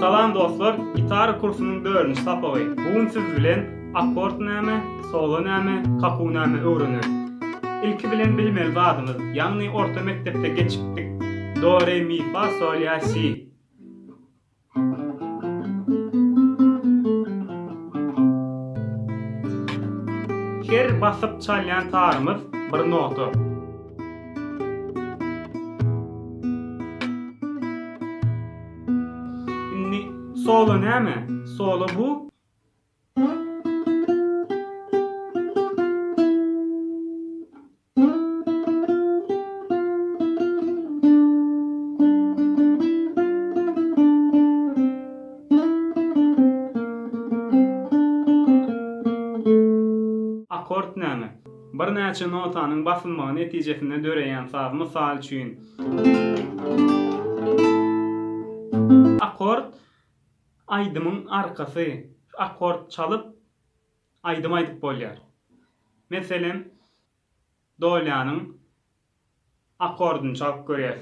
Salam dostlar, gitar kursunun 4-nji sapagy. Bugün siz bilen akord näme, solo näme, kaku näme öwrenir. İlki bilen bilmeli zadymyz, ýagny orta mektepde geçipdik. Do, re, mi, fa, sol, la, si. Her basyp çalýan tarymyz bir nota. Solo näme? Solo bu. Akord näme? Bir näçe notanyň basylmagy netijesinde döreýän saz, mysal üçin. Akord aýdymyň arkasy. Akord çalyp aýdym aýdyp bolýar. Meselem, dolyanyň akordyny çalyp görýäs.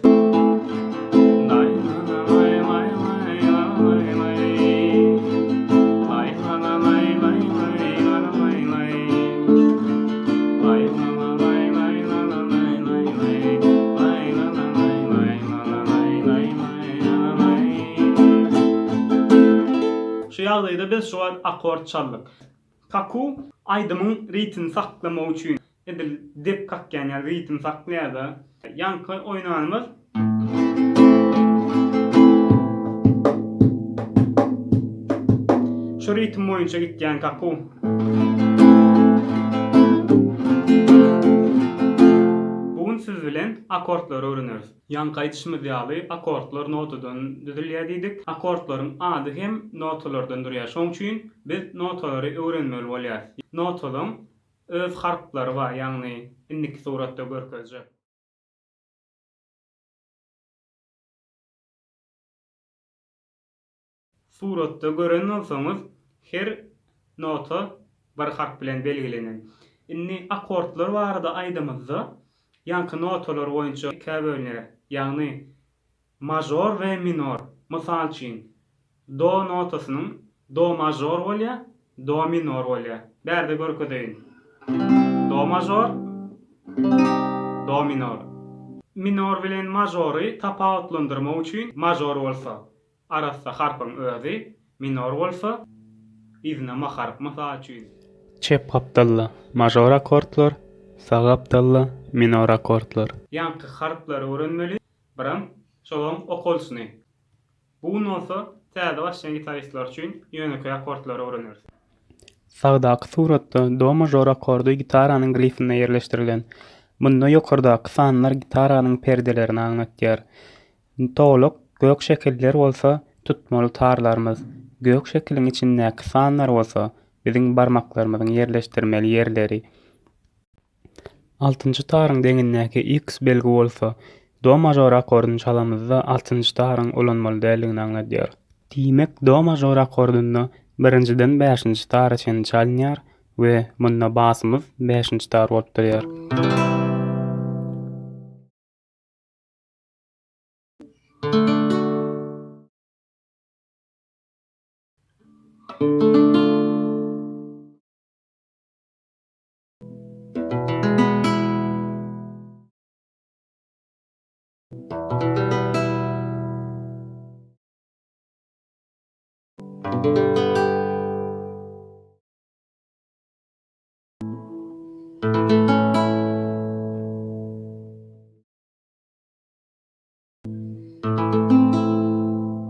Şu ýagdaýda biz şu akord çaldyk. Kaku aýdymyň ritmini saklamak üçin edil dep kakýan ýa ritm saklaýarda. Ýanky oýnanymyz şu ritm boýunça gitýän kaku. Bugün siz bilen akordlary öwreneriz. Ýanky aýdyşymyz ýaly akordlar notadan düzülýär diýdik. Akordlaryň ady hem notalardan durýar. Şoň üçin biz notalary öwrenmeli bolýar. Notalaryň öz harflary bar, ýagny indiki suratda görkezjek. Suratda gören bolsaňyz her nota bir harf bilen belgilenir. Indi akordlar barada aýdymyzda ýanky notalar boýunça iki bölünýär. Ýagny major we minor. Mysal üçin do notasynyň do major bolýar, do minor bolýar. Bärde görkedeýin. Do major, do minor. Minor bilen majory tapawutlandyrmak üçin major bolsa, arasynda harpyň özi, minor bolsa, izne maharp. Mysal üçin çep gapdalla major akordlar, sag gapdalla minor akordlar. Ýanky harflary öwrenmeli, biram şolam okulsyny. Bu nota täze başlayan gitaristler üçin ýöneköy akordlary öwreneriz. Sagdaky suratda do major akordy gitaranyň grifine ýerleşdirilen. Bunda ýokardaky sanlar gitaranyň perdelerini aňlatýar. Toluk gök şekiller bolsa tutmaly tarlarymyz, gök şekiliň içindäki sanlar bolsa biziň barmaklarymyzyň ýerleşdirmeli ýerleri. 6-njy taryň deňindäki X belgi bolsa, do major akordyny çalamyzda 6-njy taryň ulanmaly däldigini aňlatýar. Diýmek, do major akordynda 1-njiden 5-nji taraçyny çalýar we munda basymyz 5-nji tar bolup durýar.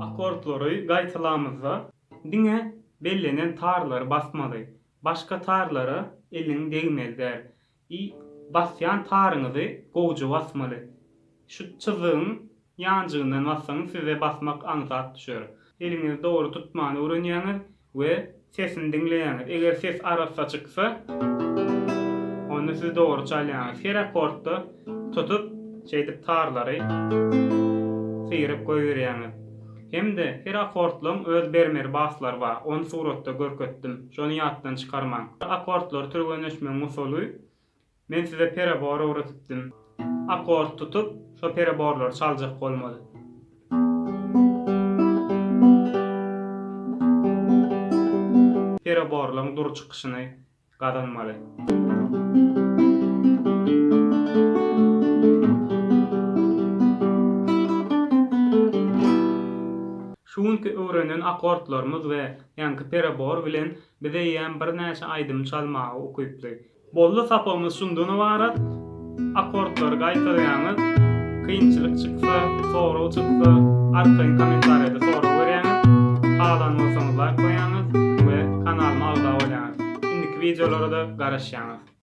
Akordlary gaýtalamyzda diňe bellenen tarlary basmaly. Başga tarlara eliň degmelidir. Basýan taryňyzy gowjy basmaly. Şu çyzygyň ýanjygyndan bassaňyz size basmak aňsat düşer. Eliňizi dogry tutmagy öwrenýäňiz we sesini dinleýäňiz. Eger ses arassa çyksa, onda siz dogry çalýaňyz. Her akordda tutup şeýdip tarlary syrýyp goýberýäňiz. Hemde her akordlaryň öz bermer baslary bar. Onu suratda görkezdim. Şonu ýatdan çykarmaň. Akordlar türgenleşme usuly men size perabor öwretdim. Akord tutup şo peraborlary çaljak bolmaly. peraborlaryň dur çykyşyny gazanmaly. Şuňky öwrenen akordlarymyz we ýanky perabor bilen bize ýan bir näçe aýdym çalmagy okuýpdy. Bolda sapamyz şundan ibarat: akordlary gaýtarýaňyz, kynçylyk çyksa, soraw çyksa, arkaň kommentariýada soraw berýäňiz, halanmasaňyz like goýýaňyz we kanalyma abone bolýaňyz. Indiki videolara da garaşýaňyz.